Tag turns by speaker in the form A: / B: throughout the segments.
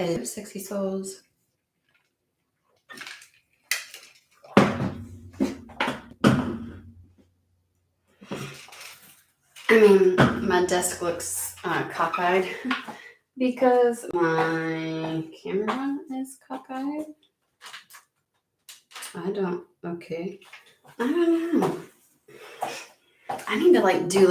A: Hello, sexy souls. I mean, my desk looks cockeyed because my camera is cockeyed. I don't know. I need to do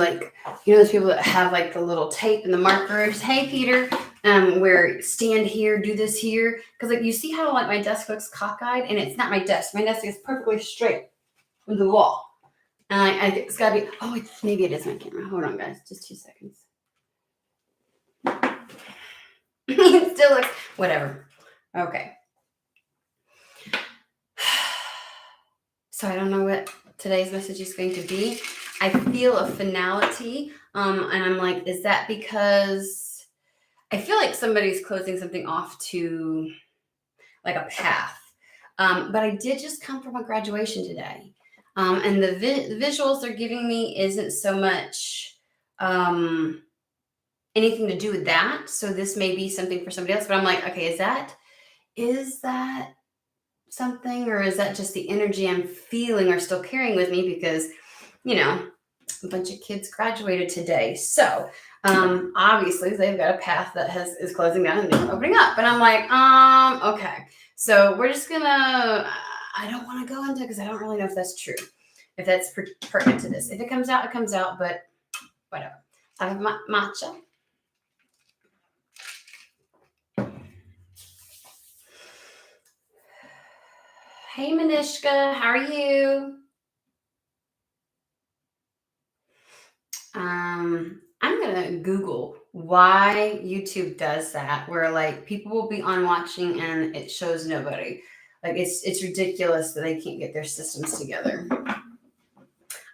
A: those people that have the little tape and the markers. Hey, Peter, where stand here, do this here. Because you see how my desk looks cockeyed, and it's not my desk. My desk is perfectly straight with the wall. And it's got to be, maybe it is my camera. Hold on, guys. Just 2 seconds. It still looks, whatever. Okay. So I don't know what today's message is going to be. I feel a finality. And I'm like, is that because I feel like somebody's closing something off to a path. But I did just come from a graduation today. And the visuals they're giving me isn't so much anything to do with that. So this may be something for somebody else. But I'm like, okay, is that something, or is that just the energy I'm feeling or still carrying with me? Because, a bunch of kids graduated today. So obviously they've got a path that is closing down and opening up. And I'm like, okay. So we're just gonna, I don't want to go into it because I don't really know if that's true, if that's pertinent to this. If it comes out, it comes out, but whatever. I have my matcha. Hey, Manishka, how are you? I'm gonna Google why YouTube does that, where people will be on watching and it shows nobody. It's ridiculous that they can't get their systems together.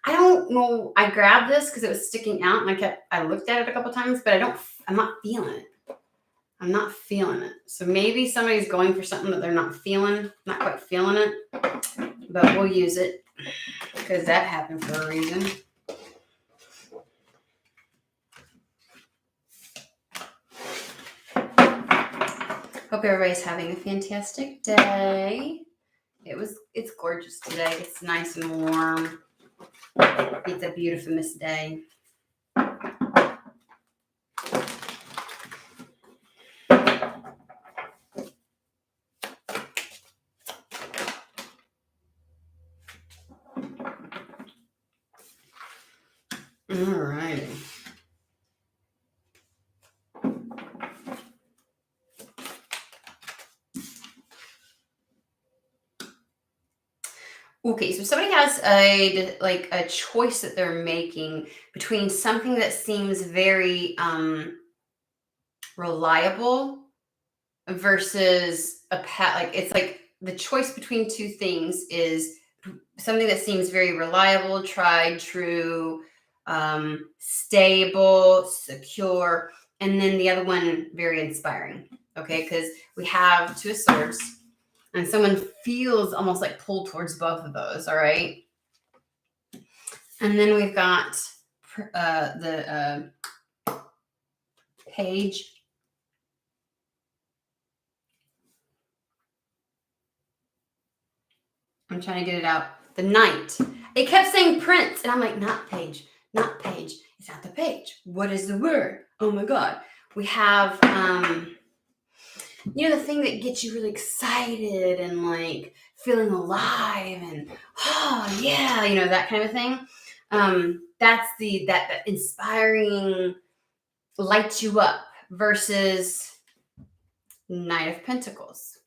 A: I don't know. I grabbed this because it was sticking out, and I looked at it a couple times, but I'm not feeling it. I'm not feeling it. So maybe somebody's going for something that they're not quite feeling it, but we'll use it because that happened for a reason. Hope everybody's having a fantastic day. It's gorgeous today. It's nice and warm. It's a beautiful day. All right. Okay, so somebody has a choice that they're making between something that seems very reliable versus a path. It's the choice between two things is something that seems very reliable, tried, true, stable, secure, and then the other one very inspiring. Okay, because we have Two of Swords. And someone feels almost pulled towards both of those, all right? And then we've got the Page. I'm trying to get it out. The Knight. It kept saying Prince, and I'm like, not Page, not Page. It's not the Page. What is the word? Oh my God. We have... the thing that gets you really excited and feeling alive and that kind of thing. That's that inspiring, lights you up versus Knight of Pentacles.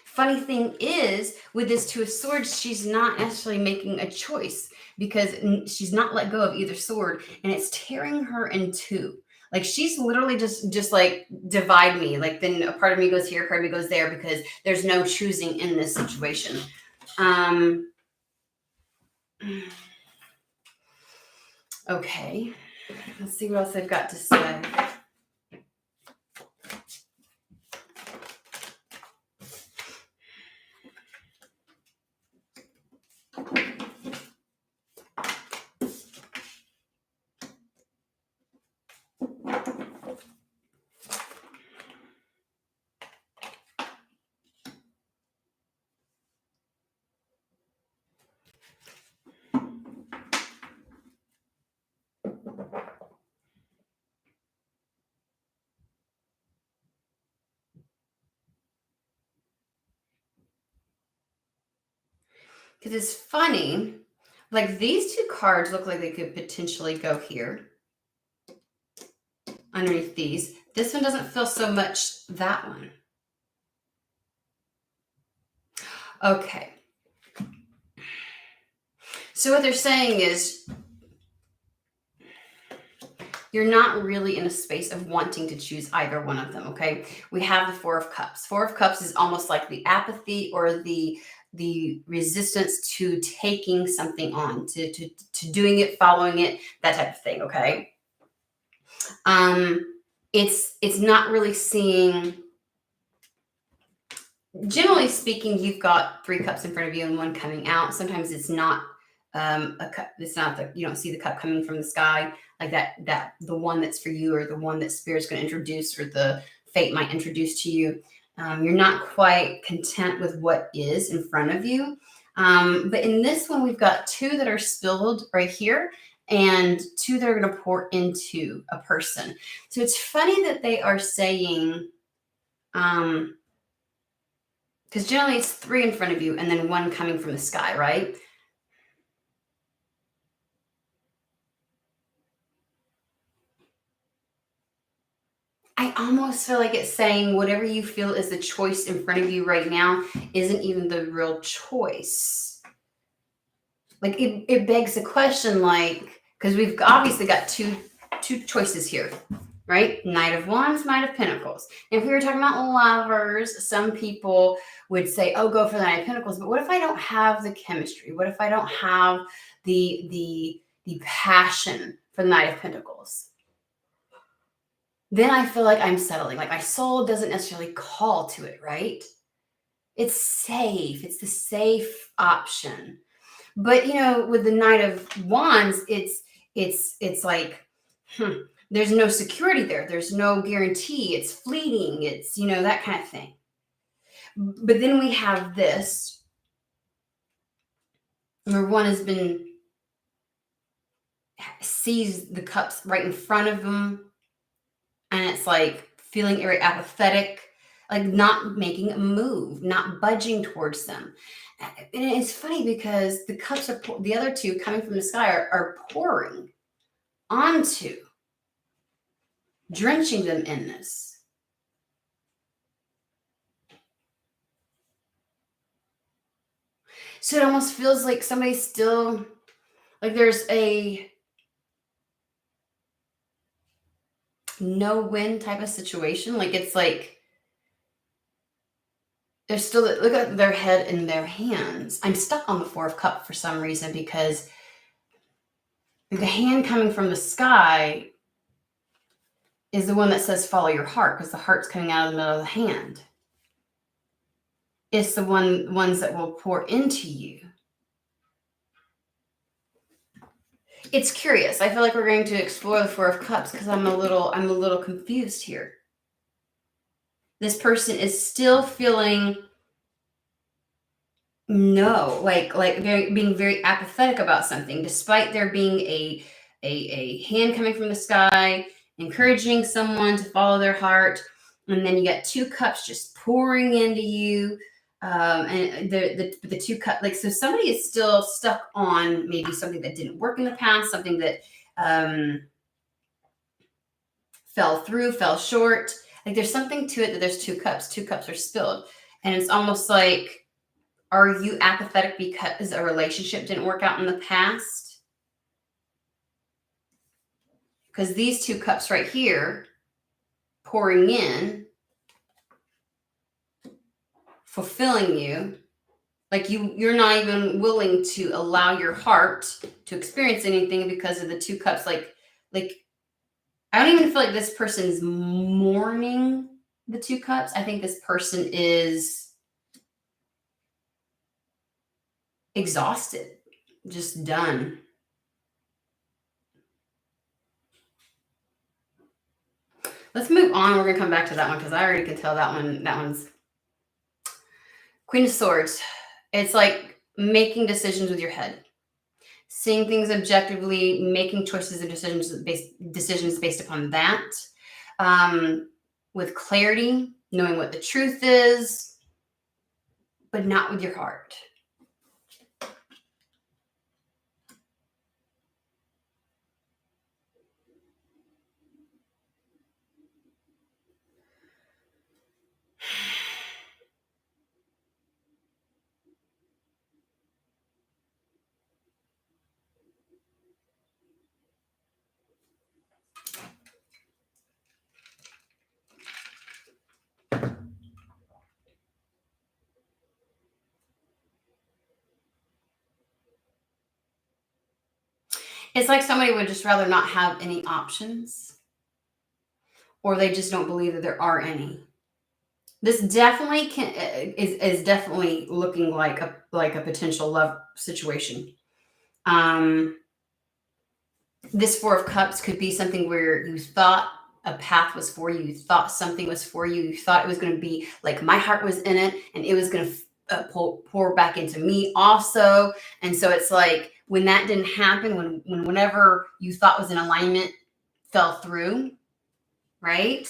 A: Funny thing is, with this Two of Swords, she's not actually making a choice because she's not let go of either sword, and it's tearing her in two. She's literally just divide me. Then a part of me goes here, a part of me goes there, because there's no choosing in this situation. Okay. Let's see what else they've got to say. Because it's funny, like these two cards look like they could potentially go here underneath these. This one doesn't feel so much that one. Okay. So what they're saying is you're not really in a space of wanting to choose either one of them, okay? We have the Four of Cups. Four of Cups is almost like the apathy or the resistance to taking something on, to doing it, following it, that type of thing, okay? It's not really seeing. Generally speaking, you've got 3 cups in front of you and one coming out. Sometimes it's not a cup. It's not that you don't see the cup coming from the sky like that the one that's for you or the one that spirit's going to introduce or the fate might introduce to you. You're not quite content with what is in front of you. But in this one, we've got 2 that are spilled right here and 2 that are going to pour into a person. So it's funny that they are saying, because generally it's 3 in front of you and then 1 coming from the sky, right? I almost feel like it's saying whatever you feel is the choice in front of you right now isn't even the real choice. Like it begs the question, like, because we've obviously got two choices here, right? Knight of Wands, Knight of Pentacles. And if we were talking about lovers, some people would say, oh, go for the Knight of Pentacles. But what if I don't have the chemistry? What if I don't have the passion for the Knight of Pentacles? Then I feel like I'm settling. Like my soul doesn't necessarily call to it, right? It's safe. It's the safe option. But with the Knight of Wands, it's like, there's no security there. There's no guarantee. It's fleeting. It's that kind of thing. But then we have this, where one has been sees the cups right in front of them, and it's like feeling very apathetic, like not making a move, not budging towards them. And it's funny because the cups are the other 2 coming from the sky are pouring onto, drenching them in this. So it almost feels like somebody's still, like there's a no-win type of situation. Like it's like they're still, look at their head in their hands. I'm stuck on the 4 of Cups for some reason because the hand coming from the sky is the one that says follow your heart, because the heart's coming out of the middle of the hand. It's the ones that will pour into you. It's curious. I feel like we're going to explore the 4 of Cups because I'm a little confused here. This person is still feeling being very apathetic about something, despite there being a hand coming from the sky, encouraging someone to follow their heart. And then you got 2 cups just pouring into you. And the 2 cups, like, so somebody is still stuck on maybe something that didn't work in the past, something that fell short. Like there's something to it that there's 2 cups. 2 cups are spilled. And it's almost like, are you apathetic because a relationship didn't work out in the past? Because these 2 cups right here pouring in, fulfilling you, like you're not even willing to allow your heart to experience anything because of the 2 cups. Like I don't even feel like this person's mourning the 2 cups. I think this person is exhausted, just done. Let's move on. We're gonna come back to that one because I already can tell that one's Queen of Swords. It's like making decisions with your head, seeing things objectively, making choices and decisions based upon that, with clarity, knowing what the truth is, but not with your heart. It's like somebody would just rather not have any options, or they just don't believe that there are any. This definitely is definitely looking like a potential love situation. Um, this Four of Cups could be something where you thought a path was for you, you thought something was for you, you thought it was going to be like my heart was in it, and it was going to pour back into me also. And so it's like when that didn't happen, whenever you thought was in alignment fell through, right?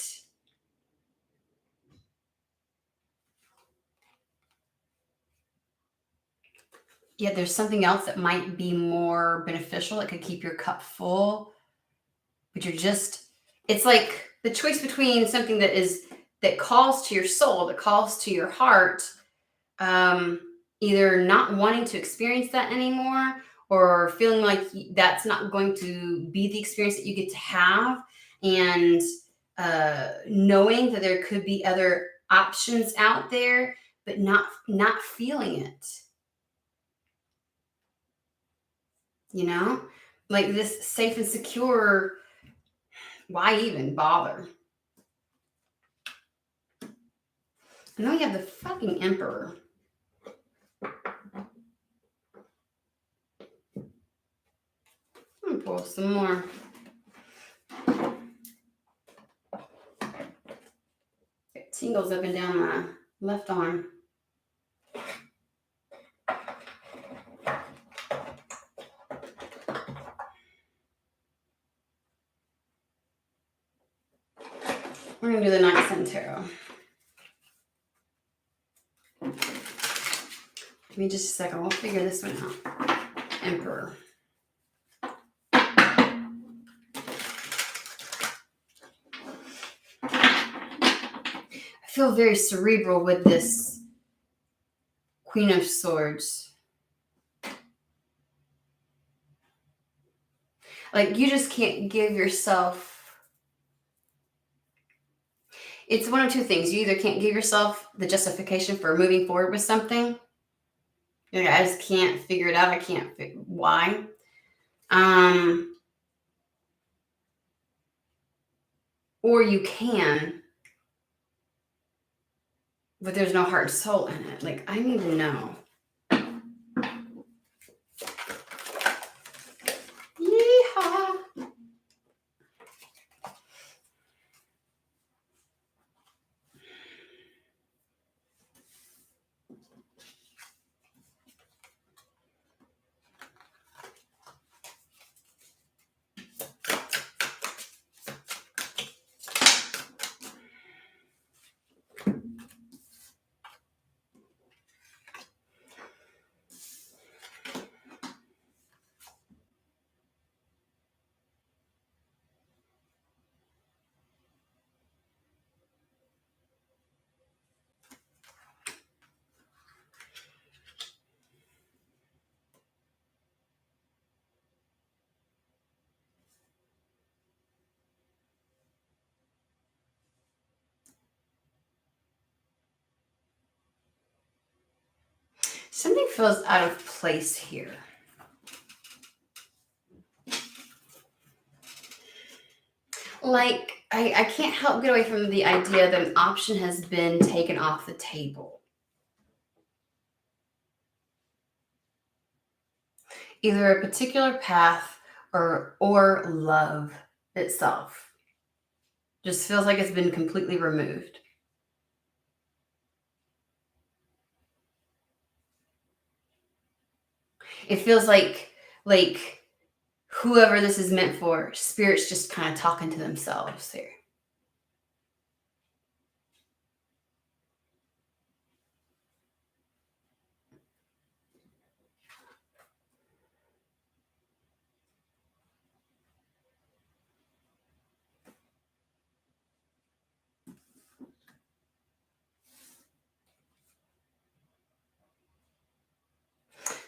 A: Yet there's something else that might be more beneficial that could keep your cup full, but it's like the choice between something that calls to your soul, that calls to your heart, um, either not wanting to experience that anymore or feeling like that's not going to be the experience that you get to have, and knowing that there could be other options out there, but not feeling it. You know, like this safe and secure, why even bother? And then we have the fucking Emperor. I'm gonna pull some more. It tingles up and down my left arm. We're gonna do the Night Sun Tarot. Give me just a second. We'll figure this one out. Emperor. I feel very cerebral with this Queen of Swords. Like you just can't give yourself. It's one of two things. You either can't give yourself the justification for moving forward with something. You're like, I just can't figure it out. I can't why. Or you can, but there's no heart and soul in it. Like, I need to know. Yeehaw. Something feels out of place here. Like, I can't help get away from the idea that an option has been taken off the table. Either a particular path or love itself. Just feels like it's been completely removed. It feels like whoever this is meant for, spirit's just kind of talking to themselves here.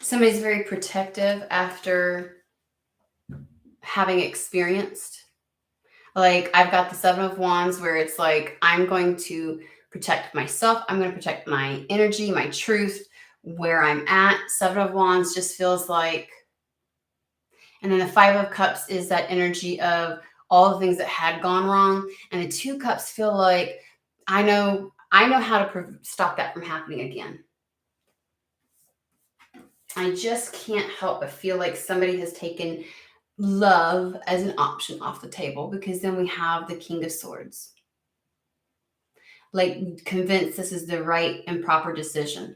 A: Somebody's very protective after having experienced. Like, I've got the Seven of Wands where it's like, I'm going to protect myself. I'm going to protect my energy, my truth, where I'm at. Seven of Wands just feels like, And then the Five of Cups is that energy of all the things that had gone wrong. And the Two Cups feel like, I know how to stop that from happening again. I just can't help but feel like somebody has taken love as an option off the table, because then we have the King of Swords. Like, convinced this is the right and proper decision.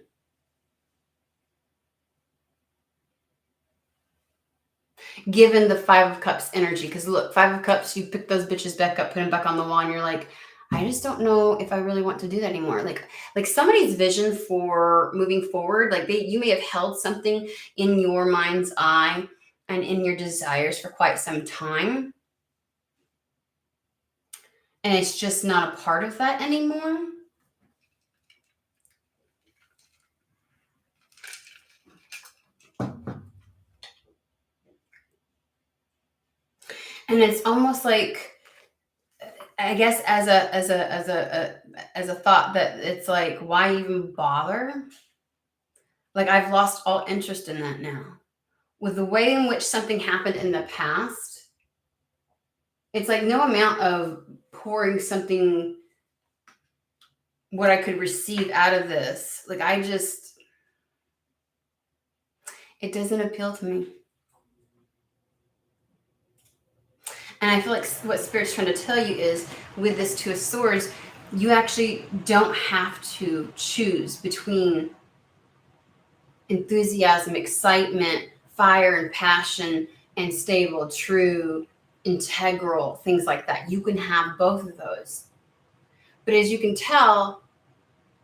A: Given the Five of Cups energy, because look, Five of Cups, you pick those bitches back up, put them back on the wall, and you're like, I just don't know if I really want to do that anymore. Like somebody's vision for moving forward, like you may have held something in your mind's eye and in your desires for quite some time, and it's just not a part of that anymore. And it's almost like, I guess as a thought, that it's like, why even bother? Like, I've lost all interest in that now. With the way in which something happened in the past, it's like no amount of pouring something, what I could receive out of this, like it doesn't appeal to me. And I feel like what Spirit's trying to tell you is, with this Two of Swords, you actually don't have to choose between enthusiasm, excitement, fire and passion, and stable, true, integral, things like that. You can have both of those. But as you can tell,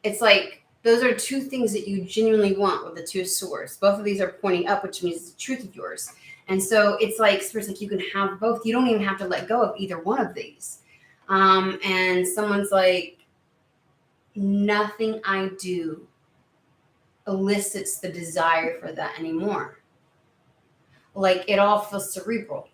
A: it's like those are two things that you genuinely want with the Two of Swords. Both of these are pointing up, which means it's the truth of yours. And so it's like, Spirit's like, you can have both. You don't even have to let go of either one of these. And someone's like, nothing I do elicits the desire for that anymore. Like, it all feels cerebral.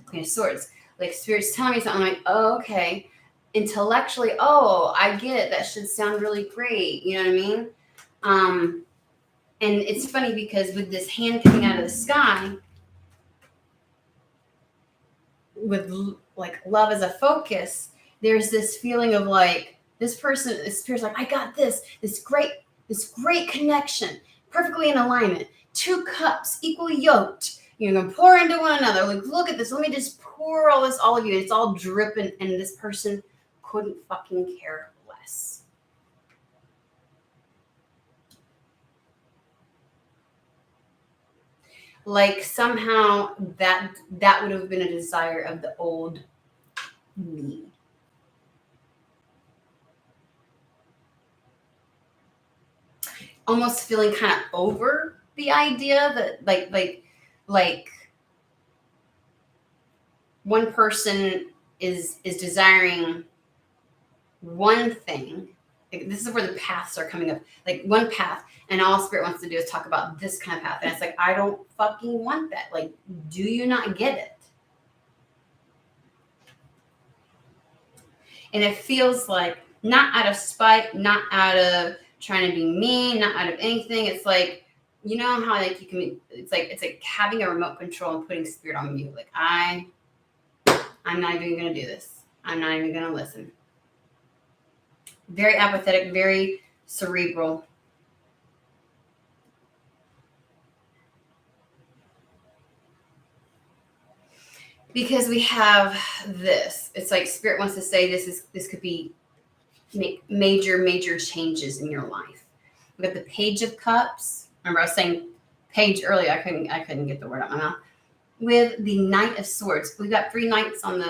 A: Queen of Swords. Like, Spirit's telling me something, I'm like, oh, okay. Intellectually, oh, I get it. That should sound really great. You know what I mean? And it's funny because with this hand coming out of the sky, with like love as a focus, there's this feeling of like, this person, this Spirit's like, I got this great connection, perfectly in alignment. Two cups, equally yoked. You're gonna pour into one another. Like, look at this. Let me just pour all of you. It's all dripping, and this person couldn't fucking care less. Like, somehow that would have been a desire of the old me. Almost feeling kind of over the idea that like one person is desiring one thing. Like, this is where the paths are coming up. Like, one path, and all Spirit wants to do is talk about this kind of path. And it's like, I don't fucking want that. Like, do you not get it? And it feels like, not out of spite, not out of trying to be mean, not out of anything. It's like, you know how like you can, it's like having a remote control and putting Spirit on mute. Like, I'm not even gonna do this. I'm not even gonna listen. Very apathetic, very cerebral. Because we have this. It's like Spirit wants to say this could be major changes in your life. We got the Page of Cups. Remember, I was saying page earlier. I couldn't get the word out of my mouth. With the Knight of Swords, we've got three knights on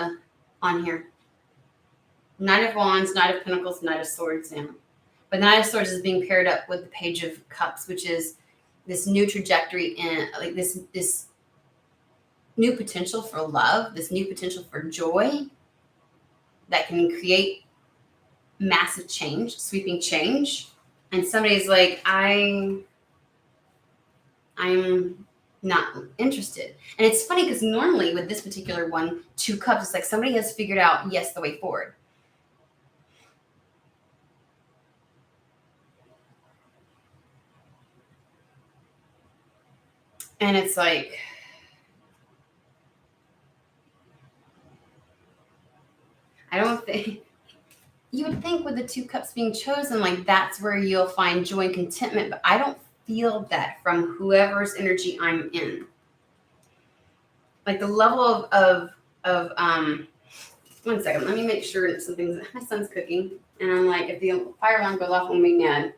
A: here. Knight of Wands, Knight of Pentacles, Knight of Swords now. But the Knight of Swords is being paired up with the Page of Cups, which is this new trajectory in like this new potential for love, this new potential for joy that can create massive change, sweeping change. And somebody's like, I'm not interested. And it's funny because normally with this particular one, Two Cups, it's like somebody has figured out, yes, the way forward. And it's like, I don't think you would think with the 2 cups being chosen, like that's where you'll find joy and contentment, but I don't feel that from whoever's energy I'm in. Like the level of 1 second, let me make sure that something's, my son's cooking, and I'm like, if the fire alarm goes off, I'm gonna be mad.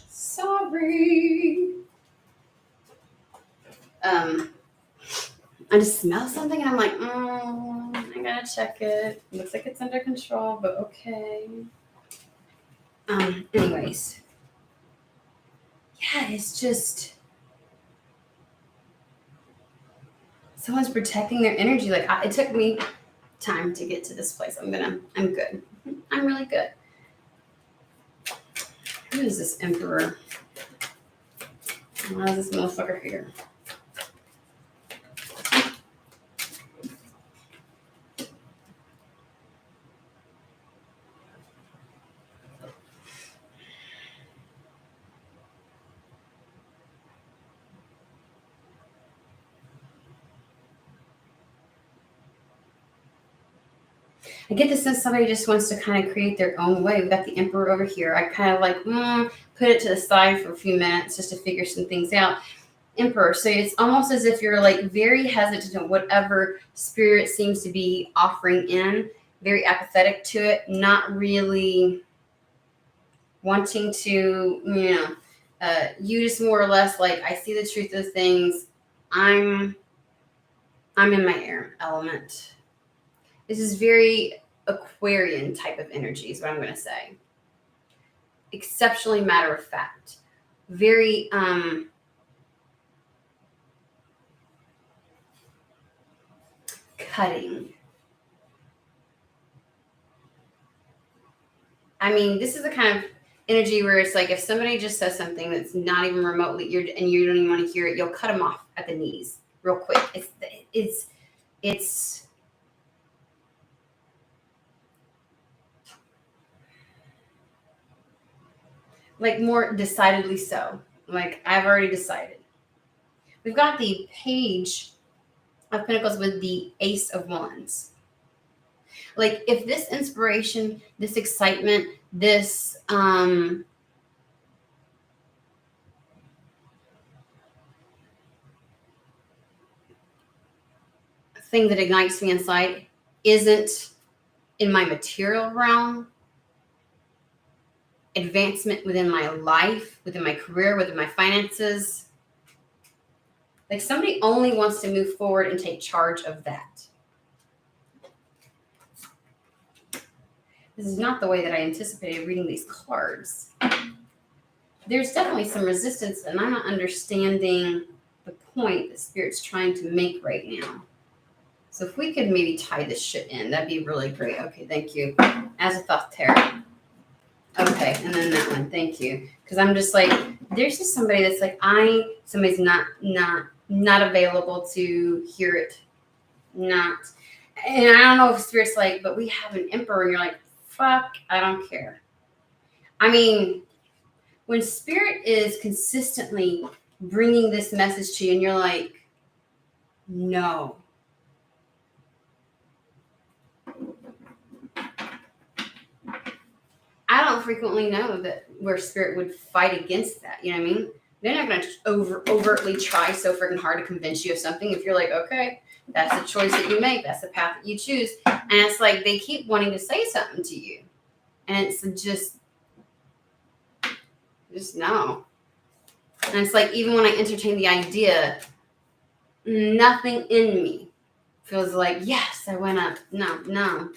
A: Sorry. I just smell something and I'm like, I gotta check it. Looks like it's under control, but okay. Anyways. Yeah, it's just someone's protecting their energy. Like it took me time to get to this place. I'm good. I'm really good. Who is this emperor? Why is this motherfucker here? I get the sense somebody just wants to kind of create their own way. We've got the emperor over here. I kind of like put it to the side for a few minutes just to figure some things out. Emperor. So it's almost as if you're like very hesitant on whatever spirit seems to be offering in, very apathetic to it, not really wanting to, you just more or less like, I see the truth of things. I'm in my air element. This is very Aquarian type of energy is what I'm going to say. Exceptionally matter of fact. Very, cutting. I mean, this is the kind of energy where it's like if somebody just says something that's not even remotely and you don't even want to hear it, you'll cut them off at the knees real quick. It's like more decidedly so. Like I've already decided. We've got the Page of Pentacles with the Ace of Wands. Like if this inspiration, this excitement, this thing that ignites me inside isn't in my material realm, advancement within my life, within my career, within my finances, like somebody only wants to move forward and take charge of that. This is not the way that I anticipated reading these cards. There's definitely some resistance, and I'm not understanding the point that Spirit's trying to make right now. So if we could maybe tie this shit in, that'd be really great. Okay, thank you. As a thought, Tara. Okay, and then that one, thank you. Because I'm just like, there's just somebody that's like, somebody's not available to hear it. Not. And I don't know if Spirit's like, but we have an emperor, and you're like, fuck, I don't care. I mean, when Spirit is consistently bringing this message to you and you're like, no. I don't frequently know that where Spirit would fight against that. You know what I mean? They're not going to overtly try so freaking hard to convince you of something. If you're like, okay, that's the choice that you make. That's the path that you choose. And it's like they keep wanting to say something to you. And it's just no. And it's like, even when I entertain the idea, nothing in me feels like, yes, I went up. No.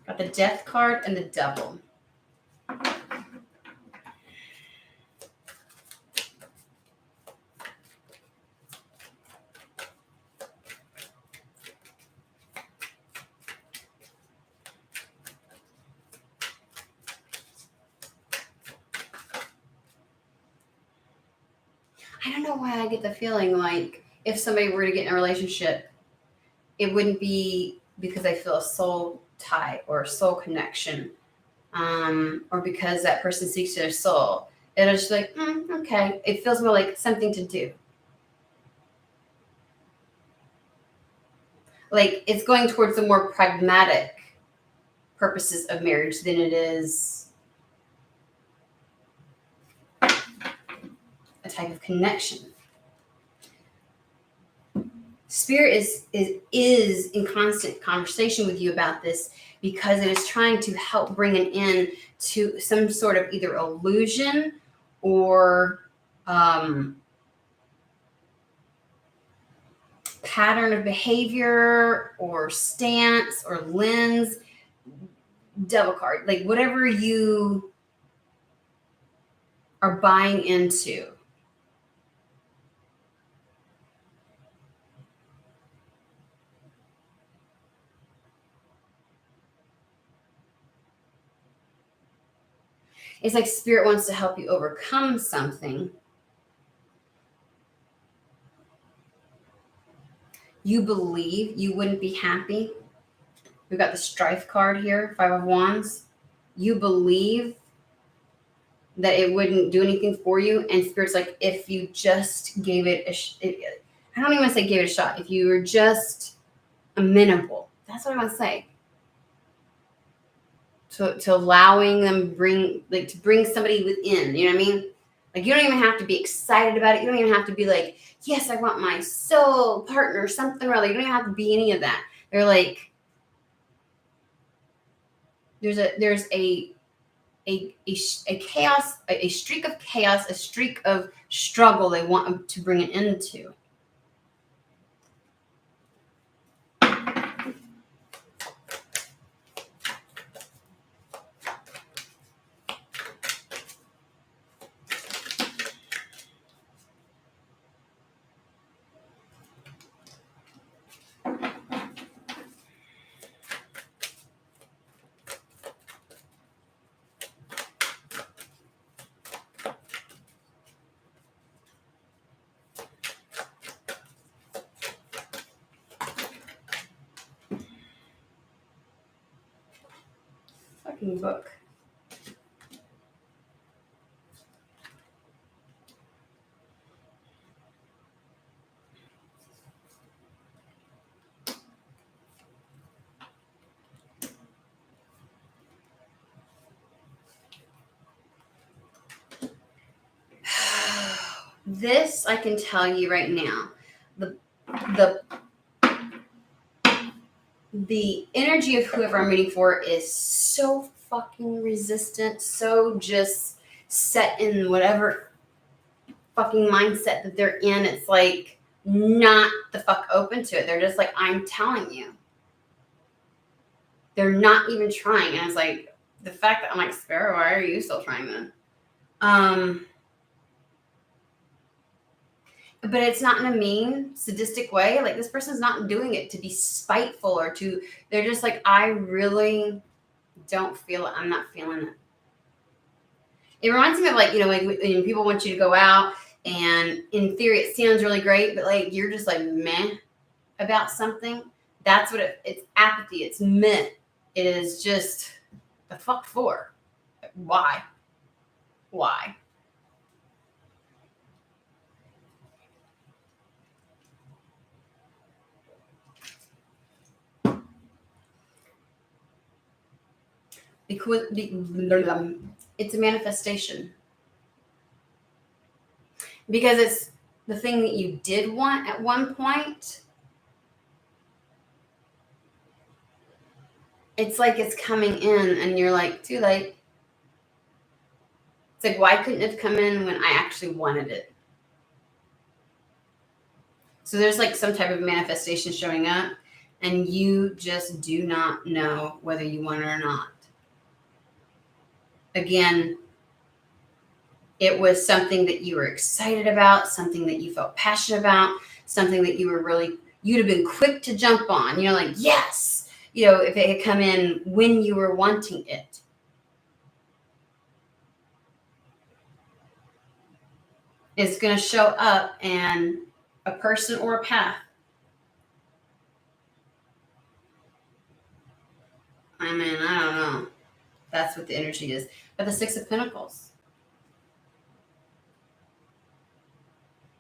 A: Got the Death card and the Devil. I don't know why I get the feeling like if somebody were to get in a relationship, it wouldn't be because I feel a soul tie or a soul connection, or because that person seeks their soul. It'll just be like, okay. It feels more like something to do. Like it's going towards the more pragmatic purposes of marriage than it is a type of connection. Spirit is in constant conversation with you about this because it is trying to help bring an end to some sort of either illusion or pattern of behavior or stance or lens, devil card, like whatever you are buying into. It's like spirit wants to help you overcome something. You believe you wouldn't be happy. We've got the strife card here, Five of Wands. You believe that it wouldn't do anything for you, and spirit's like, if you just gave it I don't even want to say give it a shot. If you were just amenable, that's what I want to say. To allowing them to bring somebody within, you know what I mean? Like you don't even have to be excited about it. You don't even have to be like, yes, I want my soul partner, something or other. You don't even have to be any of that. They're like, there's a chaos, a streak of chaos, a streak of struggle they want to bring it into. Fucking book. This I can tell you right now. The energy of whoever I'm reading for is so fucking resistant, so just set in whatever fucking mindset that they're in. It's like not the fuck open to it. They're just like, I'm telling you. They're not even trying. And it's like the fact that I'm like, Sparrow, why are you still trying then? But it's not in a mean, sadistic way. Like this person's not doing it to be spiteful or to, they're just like, I really don't feel it. I'm not feeling it. It reminds me of like, like when people want you to go out and in theory it sounds really great, but like you're just like meh about something. That's what it's apathy. It's meh. It is just the fuck for. Why? Why? Because it's a manifestation. Because it's the thing that you did want at one point. It's like it's coming in and you're like, too late. It's like, why couldn't it have come in when I actually wanted it? So there's like some type of manifestation showing up and you just do not know whether you want it or not. Again, it was something that you were excited about, something that you felt passionate about, something that you'd have been quick to jump on. Like, yes, if it had come in when you were wanting it. is going to show up and a person or a path. I mean, I don't know. That's what the energy is. But the Six of Pentacles.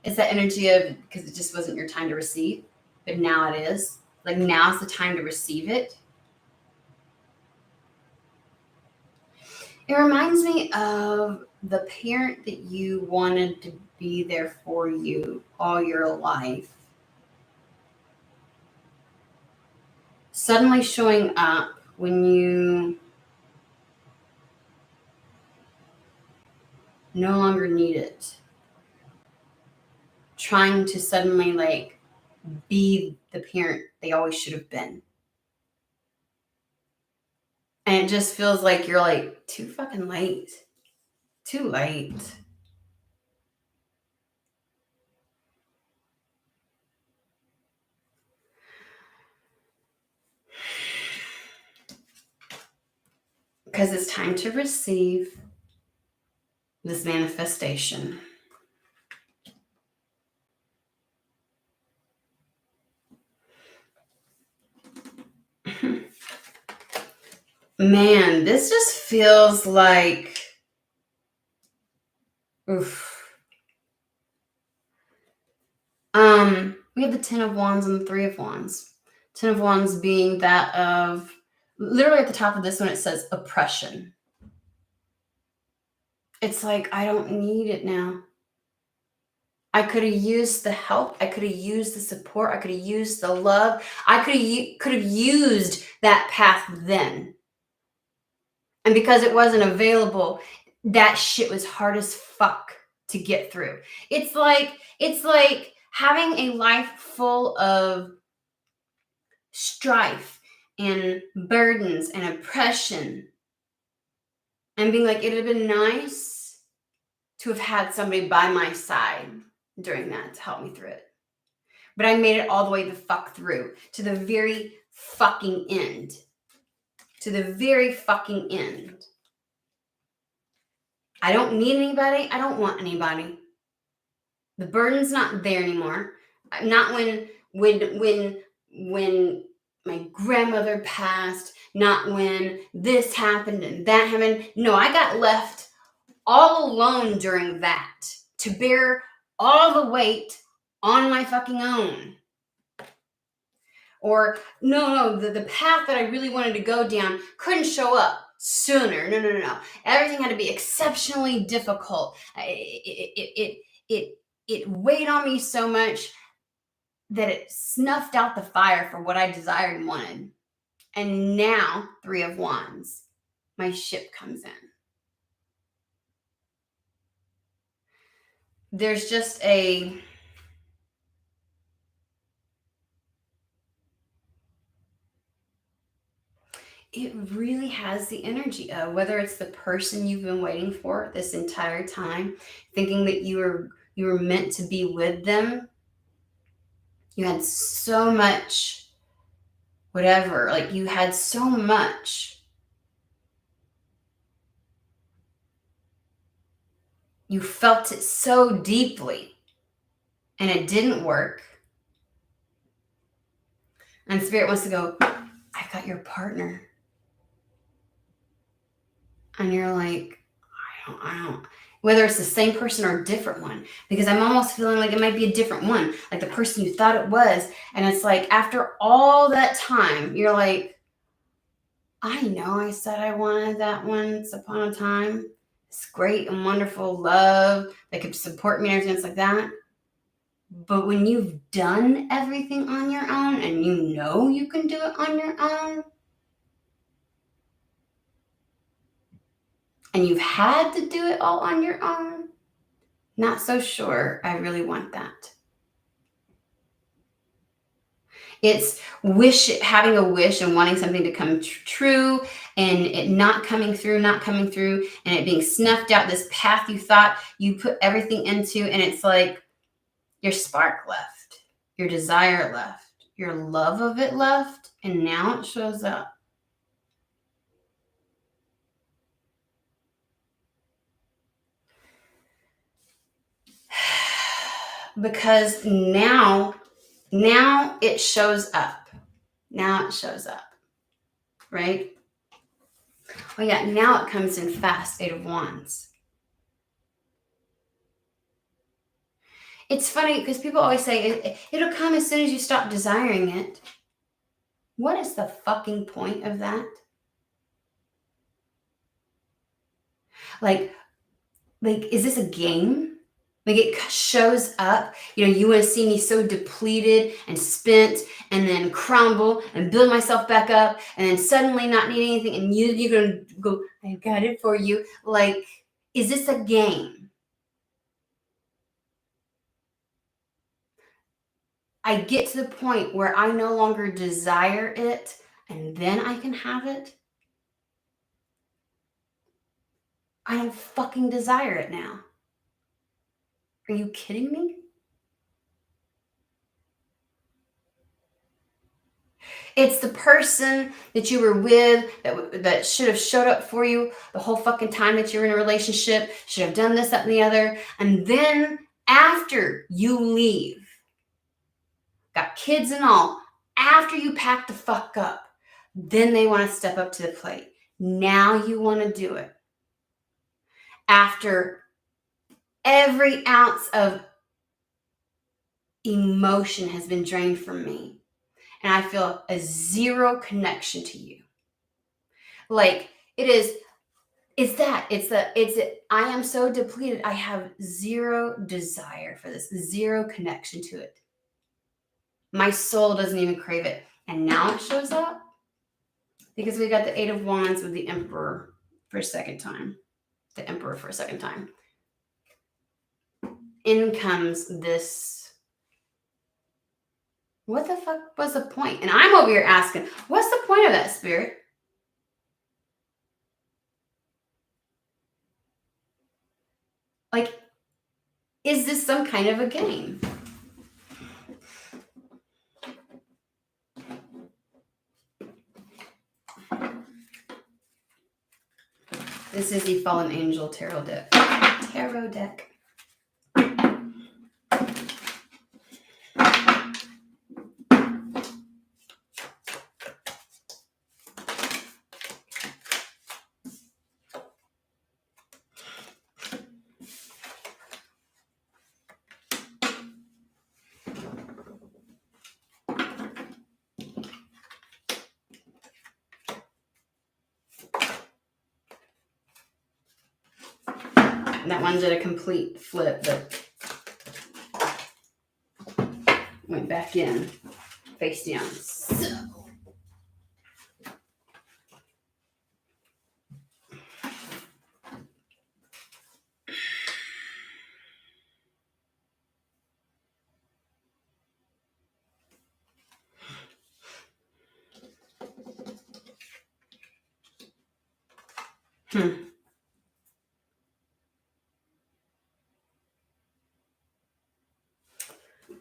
A: It's that energy of, because it just wasn't your time to receive, but now it is. Like, now's the time to receive it. It reminds me of the parent that you wanted to be there for you all your life. Suddenly showing up when you no longer need it. Trying to suddenly, like, be the parent they always should have been. And it just feels like you're like, too fucking late. Too late. Because it's time to receive this manifestation. Man, this just feels like, oof. We have the Ten of Wands and the Three of Wands. Ten of Wands being that of, literally at the top of this one, it says oppression. It's like, I don't need it now. I could have used the help. I could have used the support. I could have used the love. I could have used that path then. And because it wasn't available, that shit was hard as fuck to get through. It's like having a life full of strife and burdens and oppression, and being like, it'd have been nice to have had somebody by my side during that to help me through it. But I made it all the way the fuck through, to the very fucking end. To the very fucking end. I don't need anybody. I don't want anybody. The burden's not there anymore. Not when my grandmother passed, not when this happened and that happened. No, I got left all alone during that to bear all the weight on my fucking own. Or no, the path that I really wanted to go down couldn't show up sooner. No. Everything had to be exceptionally difficult. It weighed on me so much that it snuffed out the fire for what I desired and wanted. And now, Three of Wands, my ship comes in. There's just it really has the energy of, whether it's the person you've been waiting for this entire time, thinking that you were meant to be with them. You had so much, whatever, like you had so much. You felt it so deeply and it didn't work. And Spirit wants to go, I've got your partner. And you're like, I don't, whether it's the same person or a different one, because I'm almost feeling like it might be a different one, like the person you thought it was. And it's like, after all that time, you're like, I know I said I wanted that once upon a time. It's great and wonderful love that could support me and everything like that. But when you've done everything on your own and you know you can do it on your own, and you've had to do it all on your own, not so sure I really want that. It's having a wish and wanting something to come true, and it not coming through, and it being snuffed out, this path you thought you put everything into, and it's like your spark left, your desire left, your love of it left, and now it shows up. because now it shows up. Now it shows up, right? Oh yeah, now it comes in fast, 8 of Wands. It's funny because people always say it'll come as soon as you stop desiring it. What is the fucking point of that? Like, is this a game? Like, it shows up, you want to see me so depleted and spent and then crumble and build myself back up and then suddenly not need anything and you're going to go, I got it for you. Like, is this a game? I get to the point where I no longer desire it and then I can have it. I don't fucking desire it now. Are you kidding me? It's the person that you were with that should have showed up for you the whole fucking time that you were in a relationship, should have done this, that, and the other. And then after you leave, got kids and all, after you pack the fuck up, then they want to step up to the plate. Now you want to do it. After every ounce of emotion has been drained from me, and I feel a zero connection to you. Like, it's I am so depleted. I have zero desire for this, zero connection to it. My soul doesn't even crave it. And now it shows up because we got the 8 of Wands with the Emperor for a second time. The Emperor for a second time. In comes this. What the fuck was the point? And I'm over here asking, what's the point of that, Spirit? Like, is this some kind of a game? This is the Fallen Angel Tarot deck. Tarot deck. That one did a complete flip, but went back in, face down. So.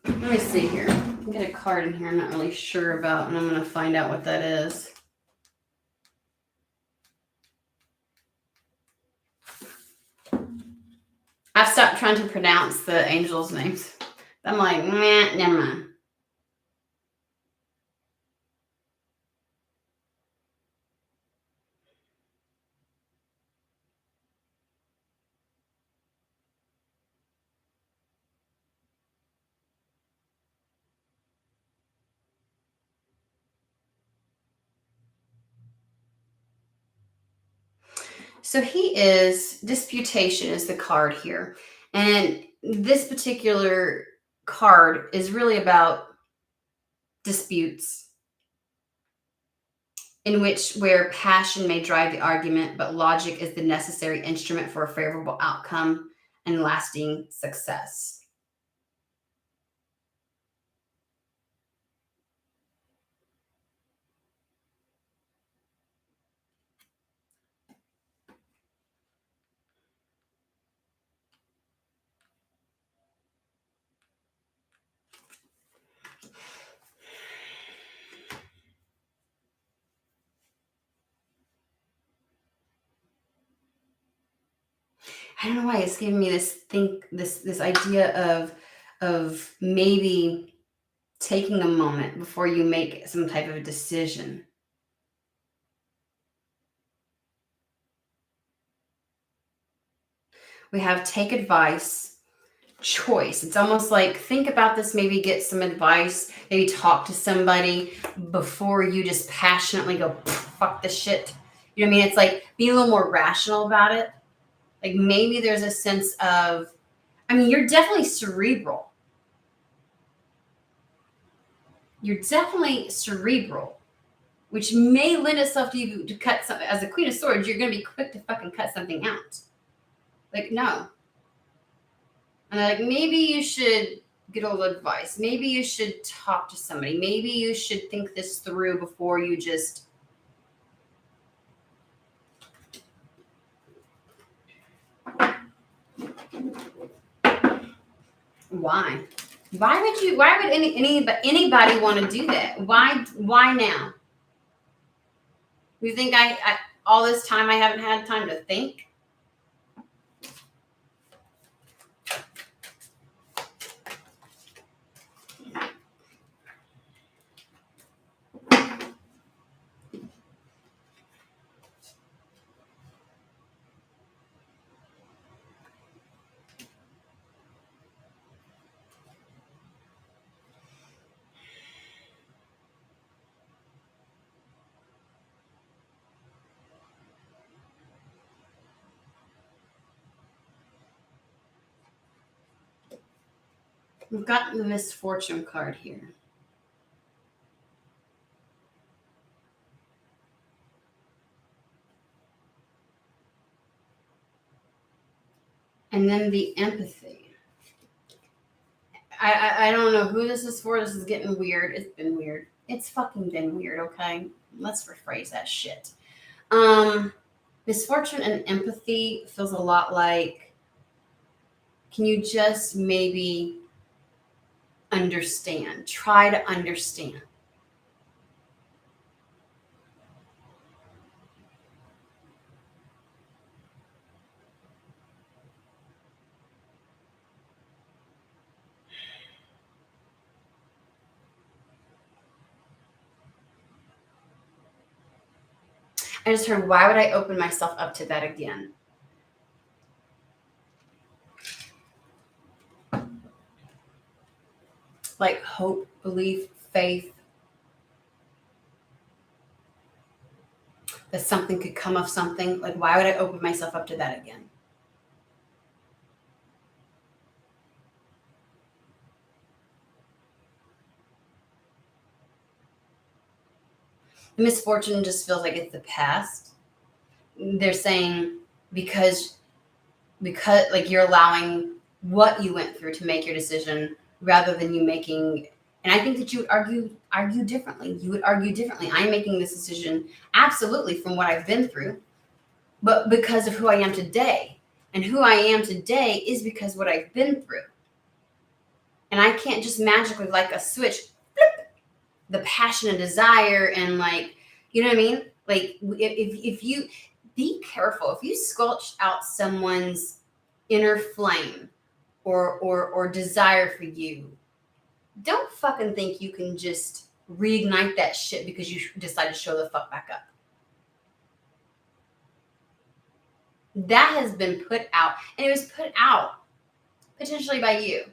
A: Let me see here. I got a card in here I'm not really sure about, and I'm going to find out what that is. I've stopped trying to pronounce the angels' names. I'm like, never mind. So he is, disputation is the card here. And this particular card is really about disputes where passion may drive the argument, but logic is the necessary instrument for a favorable outcome and lasting success. I don't know why it's giving me this idea of of maybe taking a moment before you make some type of a decision. We have take advice, choice. It's almost like think about this, maybe get some advice, maybe talk to somebody before you just passionately go, fuck this shit. You know what I mean? It's like be a little more rational about it. Like maybe there's a sense of, I mean, you're definitely cerebral. You're definitely cerebral, which may lend itself to you to cut something. As a Queen of Swords, you're going to be quick to fucking cut something out. Like, no. And like, maybe you should get a little advice. Maybe you should talk to somebody. Maybe you should think this through before you just. Why? Why would anybody want to do that? Why now? You think I all this time I haven't had time to think? We've got the misfortune card here. And then the empathy. I don't know who this is for. This is getting weird. It's been weird. It's fucking been weird, okay? Let's rephrase that shit. Misfortune and empathy feels a lot like, can you just maybe understand? Try to understand. I just heard, why would I open myself up to that again? Like hope, belief, faith, that something could come of something. Like, why would I open myself up to that again? The misfortune just feels like it's the past. They're saying because like you're allowing what you went through to make your decision rather than you making, and I think that you would argue differently. You would argue differently. I'm making this decision absolutely from what I've been through, but because of who I am today. And who I am today is because what I've been through. And I can't just magically, like a switch, flip, the passion and desire and like, you know what I mean? Like if you be careful, if you squelch out someone's inner flame or desire for you, don't fucking think you can just reignite that shit because you decide to show the fuck back up. That has been put out, and it was put out potentially by you.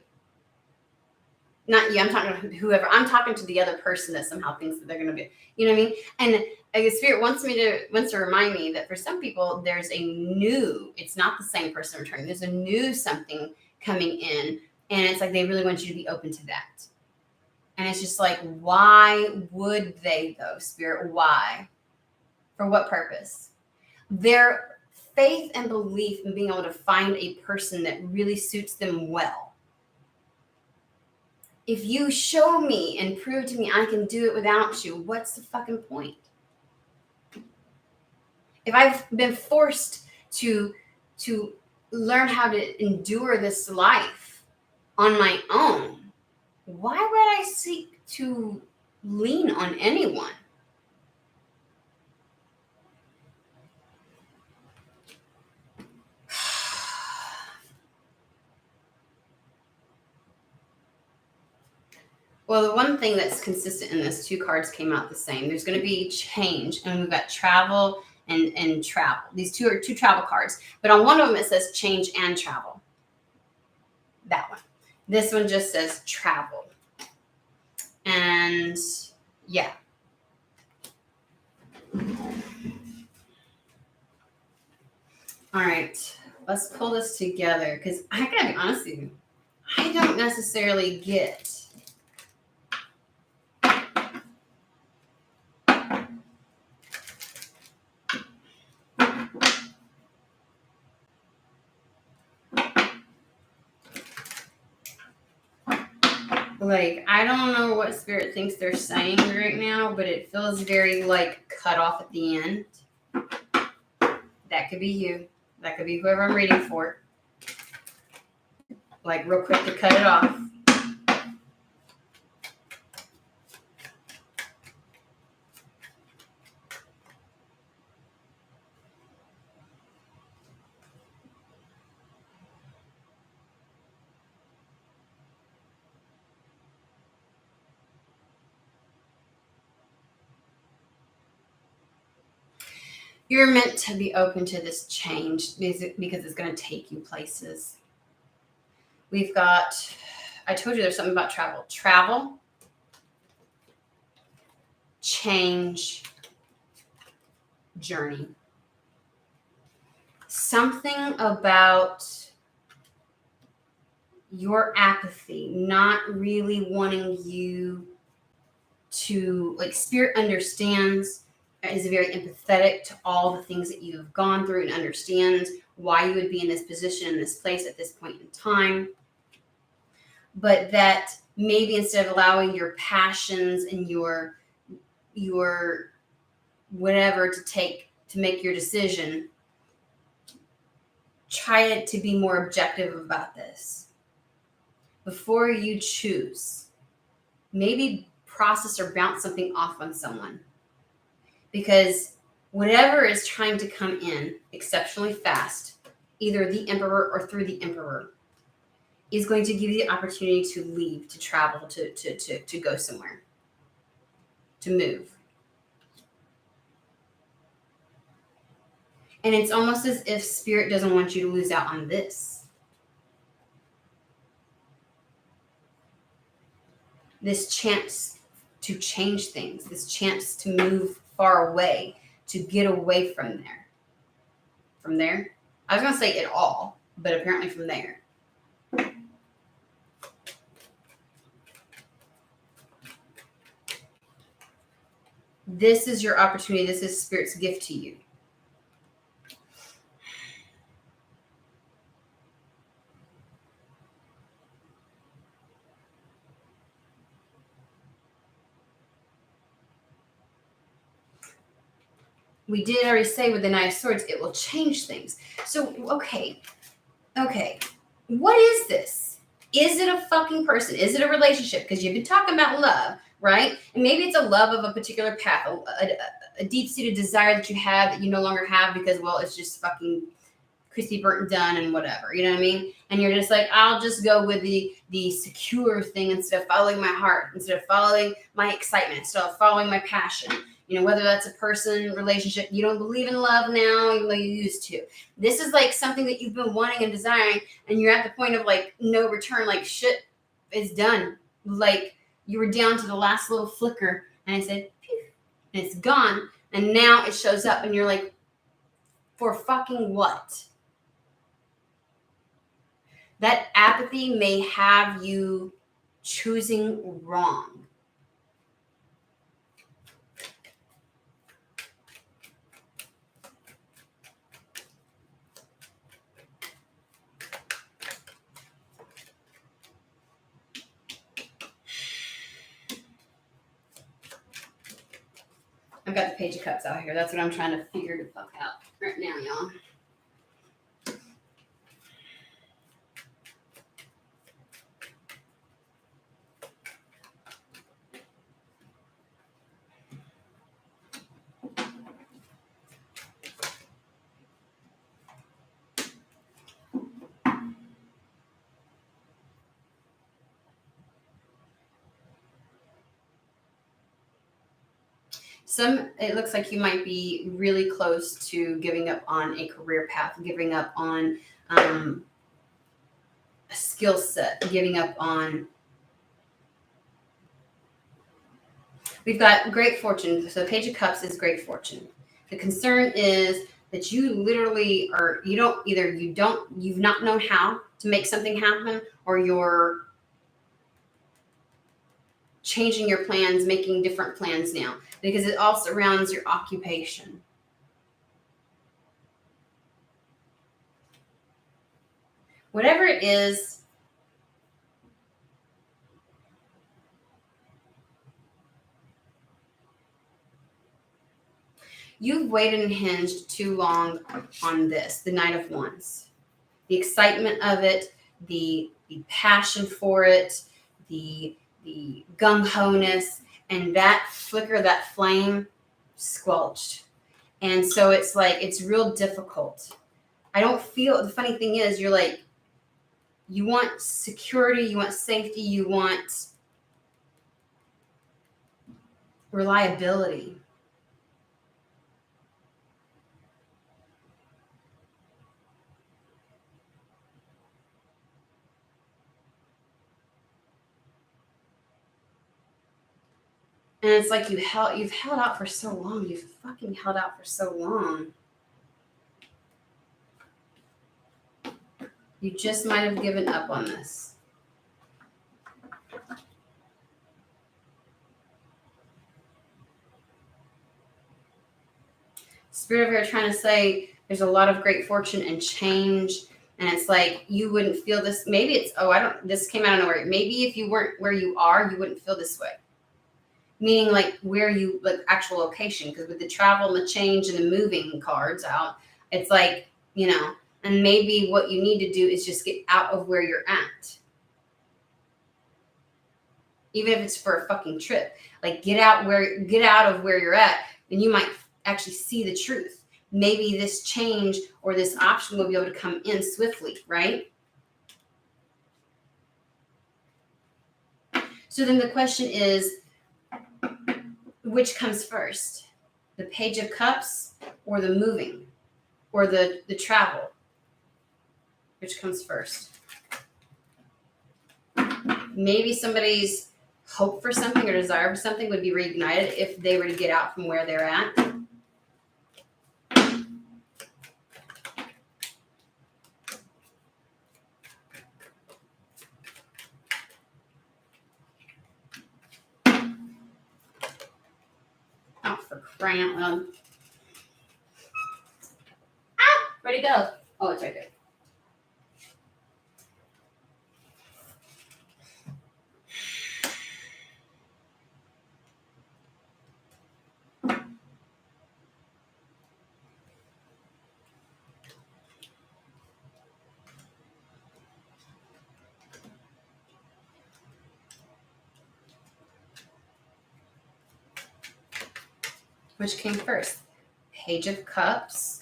A: Not you, I'm talking to whoever. I'm talking to the other person that somehow thinks that they're going to be, you know what I mean? And the Spirit wants to remind me that for some people, there's a new, it's not the same person returning. There's a new something coming in, and it's like they really want you to be open to that. And it's just like, why would they though, Spirit? Why? For what purpose? Their faith and belief in being able to find a person that really suits them well. If you show me and prove to me I can do it without you, what's the fucking point? If I've been forced to learn how to endure this life on my own, why would I seek to lean on anyone? Well, the one thing that's consistent in this, two cards came out the same. There's going to be change, and we've got travel and travel. These two are two travel cards, but on one of them it says change and travel. That one. This one just says travel. And yeah. All right, let's pull this together, because I gotta be honest with you, I don't necessarily get like, I don't know what Spirit thinks they're saying right now, but it feels very like cut off at the end. That could be you. That could be whoever I'm reading for. Like, real quick to cut it off. You're meant to be open to this change because it's going to take you places. We've got, I told you there's something about travel. Travel, change, journey. Something about your apathy, not really wanting you to, like, Spirit understands, is very empathetic to all the things that you have gone through and understands why you would be in this position, in this place at this point in time. But that maybe instead of allowing your passions and your whatever to make your decision, try to be more objective about this. Before you choose, maybe process or bounce something off on someone. Because whatever is trying to come in exceptionally fast, either the Emperor or through the Emperor, is going to give you the opportunity to leave, to travel, to go somewhere, to move. And it's almost as if Spirit doesn't want you to lose out on this. This chance to change things, this chance to move far away, to get away from there. From there? I was going to say it all, but apparently from there. This is your opportunity. This is Spirit's gift to you. We did already say with the Knight of Swords, it will change things. So, okay. What is this? Is it a fucking person? Is it a relationship? Because you've been talking about love, right? And maybe it's a love of a particular path, a deep-seated desire that you have that you no longer have because, well, it's just fucking crispy, burnt, and done, and whatever. You know what I mean? And you're just like, I'll just go with the secure thing instead of following my heart, instead of following my excitement, instead of following my passion. You know, whether that's a person, relationship, you don't believe in love now, even though you used to. This is like something that you've been wanting and desiring, and you're at the point of like no return, like shit, it's done. Like you were down to the last little flicker, and I said, phew, and it's gone, and now it shows up, and you're like, for fucking what? That apathy may have you choosing wrong. I've got the Page of Cups out here. That's what I'm trying to figure the fuck out right now, y'all. It looks like you might be really close to giving up on a career path, giving up on a skill set, giving up on. We've got great fortune. So the Page of Cups is great fortune. The concern is that you literally are, you've not known how to make something happen, or you're changing your plans, making different plans now, because it all surrounds your occupation. Whatever it is, you've waited and hinged too long on this, the Knight of Wands. The excitement of it, the passion for it, the gung-ho-ness, and that flicker, that flame squelched. And so it's like, it's real difficult. I don't feel, the funny thing is, you're like, you want security, you want safety, you want reliability. And it's like you've held out for so long. You've fucking held out for so long. You just might have given up on this. Spirit of Air trying to say there's a lot of great fortune and change. And it's like, you wouldn't feel this. Maybe it's, this came out of nowhere. Maybe if you weren't where you are, you wouldn't feel this way. Meaning like actual location. Because with the travel and the change and the moving cards out, it's like, and maybe what you need to do is just get out of where you're at. Even if it's for a fucking trip. Like get out of where you're at, and you might actually see the truth. Maybe this change or this option will be able to come in swiftly, right? So then the question is, which comes first? The Page of Cups or the moving or the travel? Which comes first? Maybe somebody's hope for something or desire for something would be reignited if they were to get out from where they're at. Oh, for crying out loud. Where'd it go? Oh, it's right there. Which came first? Page of Cups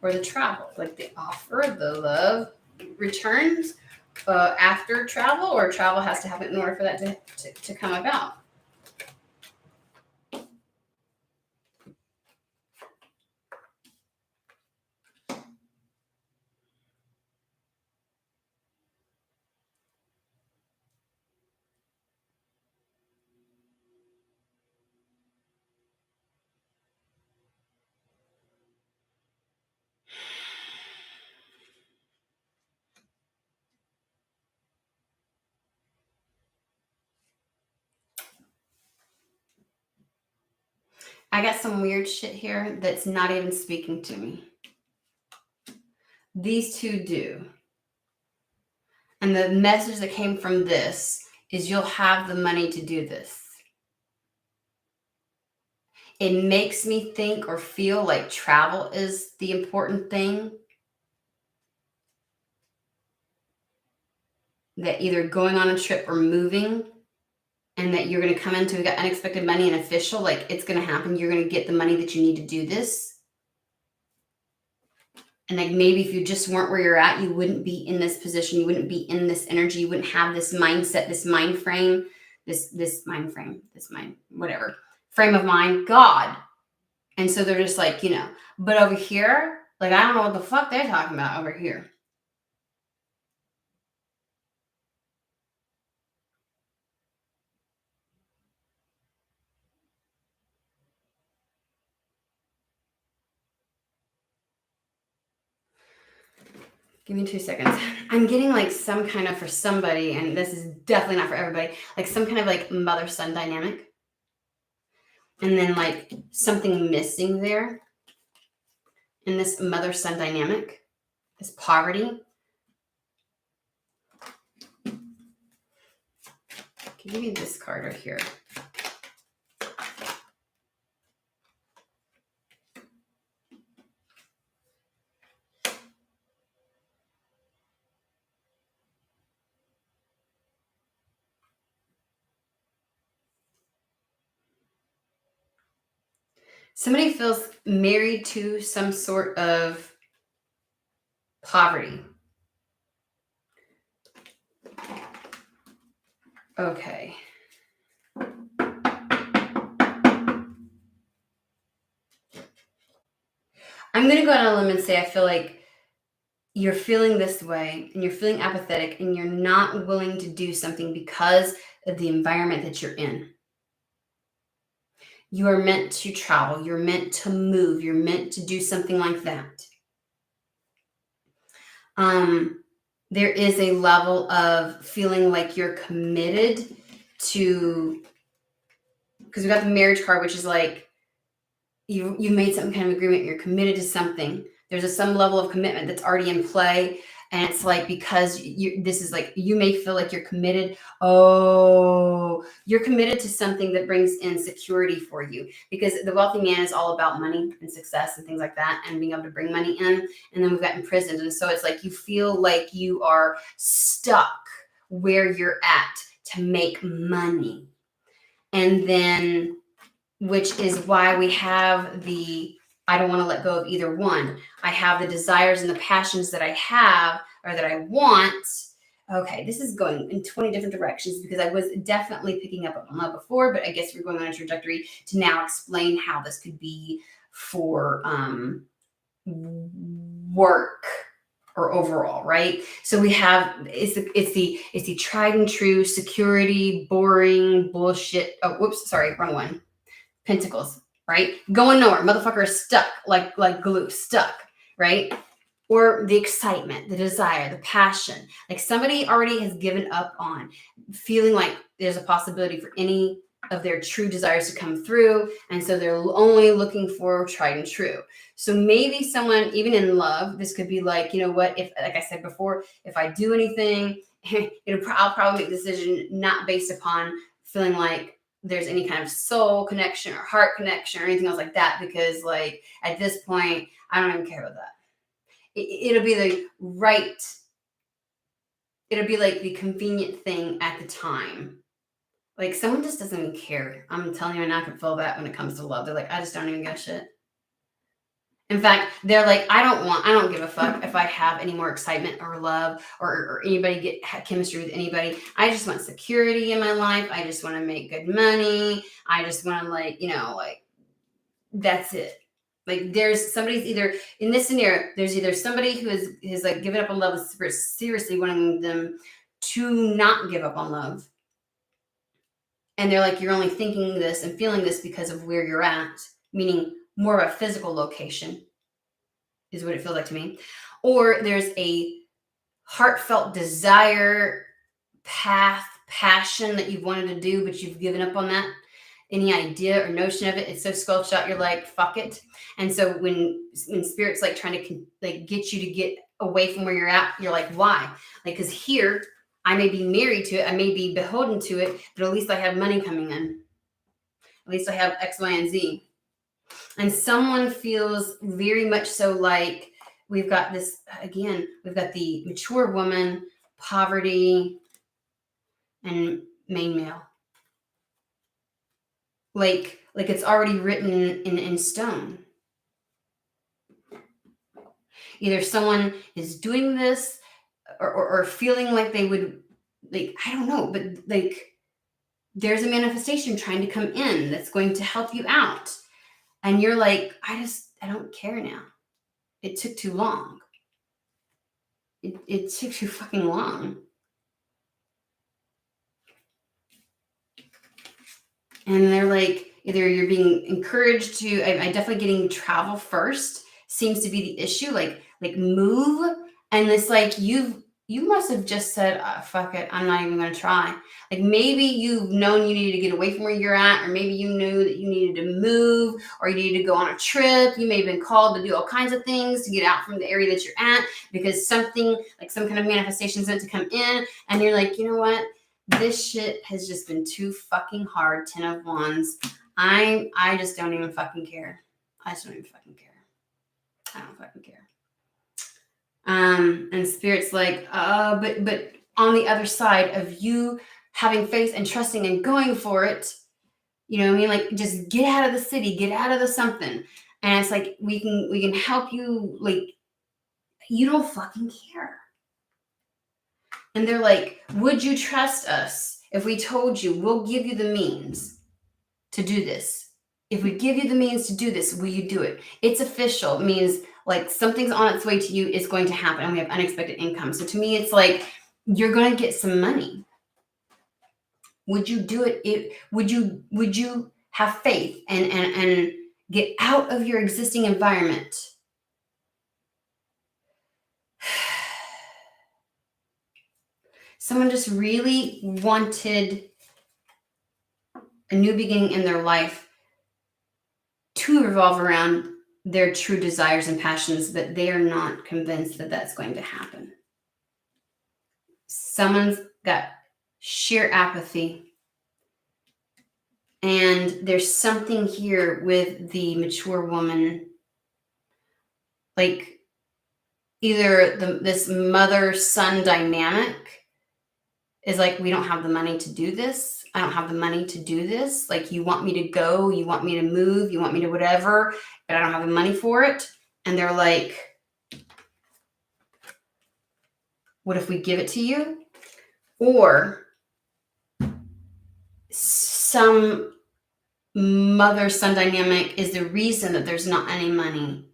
A: or the travel? Like the offer, the love returns after travel, or travel has to happen in order for that to come about? I got some weird shit here that's not even speaking to me. These two do. And the message that came from this is you'll have the money to do this. It makes me think or feel like travel is the important thing. That either going on a trip or moving, and that you're going to come into unexpected money and official, like it's going to happen. You're going to get the money that you need to do this. And like maybe if you just weren't where you're at, you wouldn't be in this position. You wouldn't be in this energy. You wouldn't have this mindset, this mind frame, whatever, frame of mind, God. And so they're just like, but over here, like, I don't know what the fuck they're talking about over here. Give me 2 seconds. I'm getting like some kind of, for somebody, and this is definitely not for everybody, like some kind of like mother-son dynamic. And then like something missing there in this mother-son dynamic is poverty. Give me this card right here. Somebody feels married to some sort of poverty. Okay. I'm going to go out on a limb and say I feel like you're feeling this way and you're feeling apathetic and you're not willing to do something because of the environment that you're in. You are meant to travel. You're meant to move. You're meant to do something like that. There is a level of feeling like you're committed to, because we got the marriage card, which is like you've made some kind of agreement. You're committed to something. There's some level of commitment that's already in play. And it's like, because this is like, you may feel like you're committed. Oh, you're committed to something that brings in security for you, because the wealthy man is all about money and success and things like that, and being able to bring money in. And then we've got imprisoned. And so it's like, you feel like you are stuck where you're at to make money. And then, which is why we have the, I don't want to let go of either one. I have the desires and the passions that I have, or that I want. Okay, this is going in 20 different directions, because I was definitely picking up on love before, but I guess we're going on a trajectory to now explain how this could be for work or overall, right? So we have, it's the tried and true security, boring bullshit. Oh, whoops, sorry, wrong one. Pentacles, right? Going nowhere. Motherfucker is stuck like glue, stuck, right? Or the excitement, the desire, the passion. Like somebody already has given up on feeling like there's a possibility for any of their true desires to come through. And so they're only looking for tried and true. So maybe someone, even in love, this could be like, you know what, if, like I said before, if I do anything, I'll probably make a decision not based upon feeling like there's any kind of soul connection or heart connection or anything else like that, because like at this point, I don't even care about that. It'll be the right, it'll be like the convenient thing at the time. Like someone just doesn't even care. I'm telling you, and I can feel that when it comes to love. They're like, I just don't even give a shit. In fact, they're like, I don't give a fuck if I have any more excitement or love or anybody get chemistry with anybody. I just want security in my life. I just want to make good money. I just want to like that's it. Like there's somebody's either in this scenario, there's either somebody who has like given up on love, is seriously wanting them to not give up on love. And they're like, you're only thinking this and feeling this because of where you're at, meaning more of a physical location is what it feels like to me. Or there's a heartfelt desire, path, passion that you've wanted to do, but you've given up on that. Any idea or notion of it, it's so sculpted out, you're like, fuck it. And so when spirit's like trying to like get you to get away from where you're at, you're like, why? Like, because here I may be married to it, I may be beholden to it, but at least I have money coming in. At least I have X, Y, and Z. And someone feels very much so like we've got this, again, we've got the mature woman, poverty, and main male. Like it's already written in stone. Either someone is doing this or feeling like they would, like, I don't know, but like there's a manifestation trying to come in that's going to help you out. And you're like, I don't care now. It took too long. It took too fucking long. And they're like, either you're being encouraged to, I definitely getting travel first seems to be the issue. Like move. And it's like, you must have just said, fuck it, I'm not even going to try. Like maybe you've known you needed to get away from where you're at, or maybe you knew that you needed to move, or you needed to go on a trip. You may have been called to do all kinds of things to get out from the area that you're at, because something like some kind of manifestation is meant to come in. And you're like, you know what? This shit has just been too fucking hard. 10 of Wands. I just don't even fucking care. I just don't even fucking care. I don't fucking care. And Spirit's like, but on the other side of you having faith and trusting and going for it, you know what I mean? Like, just get out of the city, get out of the something. And it's like, we can help you. Like, you don't fucking care. And they're like, would you trust us if we told you we'll give you the means to do this? If we give you the means to do this, will you do it? It's official. It means like something's on its way to you, is going to happen, and we have unexpected income. So to me, it's like, you're going to get some money. Would you do it? Would you have faith and get out of your existing environment? Someone just really wanted a new beginning in their life to revolve around their true desires and passions, but they are not convinced that that's going to happen. Someone's got sheer apathy. And there's something here with the mature woman, like either this mother-son dynamic is like, we don't have the money to do this. I don't have the money to do this. Like, you want me to go, you want me to move, you want me to whatever, but I don't have the money for it. And they're like, what if we give it to you? Or some mother-son dynamic is the reason that there's not any money.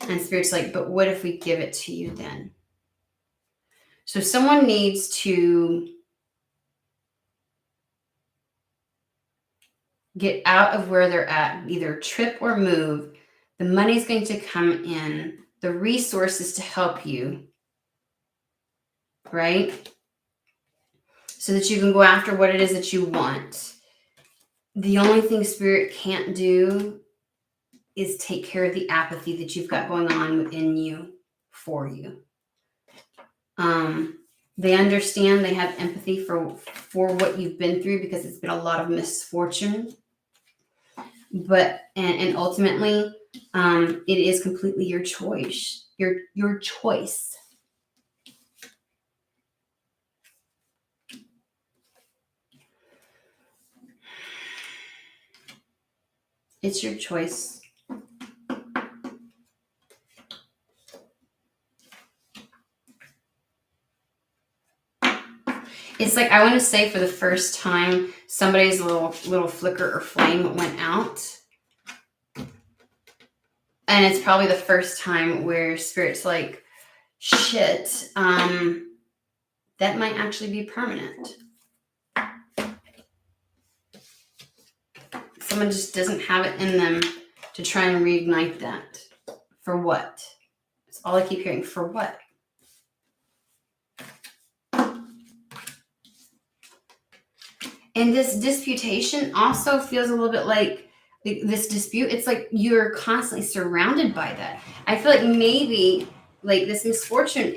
A: And Spirit's like, but what if we give it to you then? So someone needs to get out of where they're at, either trip or move. The money's going to come in, the resources to help you, right? So that you can go after what it is that you want. The only thing Spirit can't do is take care of the apathy that you've got going on within you for you. They understand, they have empathy for what you've been through, because it's been a lot of misfortune. But and ultimately, it is completely your choice. Your choice. It's your choice. It's like, I want to say, for the first time, somebody's little flicker or flame went out. And it's probably the first time where Spirit's like, shit, that might actually be permanent. Someone just doesn't have it in them to try and reignite that. For what? That's all I keep hearing. For what? And this disputation also feels a little bit like this dispute. It's like you're constantly surrounded by that. I feel like maybe like this misfortune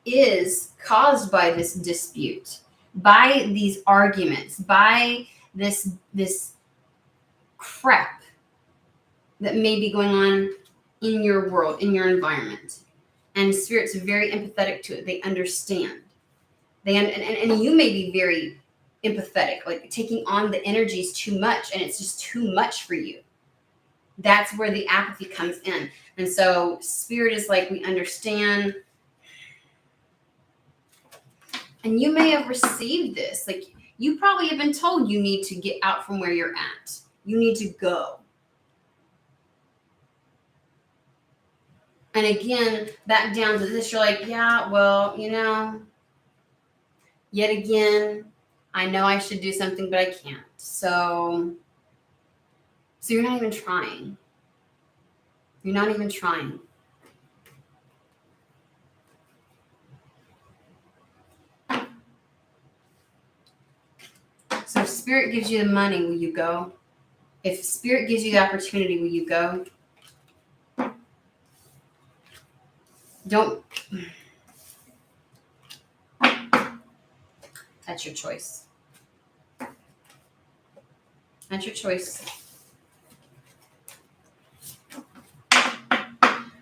A: is caused by this dispute, by these arguments, by this crap that may be going on in your world, in your environment. And Spirit's very empathetic to it. They understand. And you may be very empathetic, like taking on the energies too much, and it's just too much for you. That's where the apathy comes in. And so Spirit is like, we understand. And you may have received this. Like, You probably have been told you need to get out from where you're at. You need to go. And again, back down to this, you're like, yeah, well, yet again, I know I should do something, but I can't. So you're not even trying. You're not even trying. So if Spirit gives you the money, will you go? If Spirit gives you the opportunity, will you go? Don't. That's your choice. That's your choice.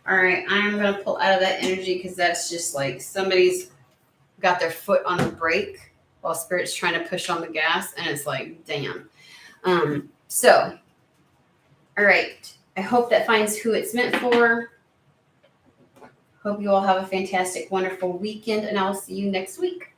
A: All right, I'm going to pull out of that energy because that's just like somebody's got their foot on the brake while Spirit's trying to push on the gas, and it's like, damn. So, all right. I hope that finds who it's meant for. Hope you all have a fantastic, wonderful weekend, and I'll see you next week.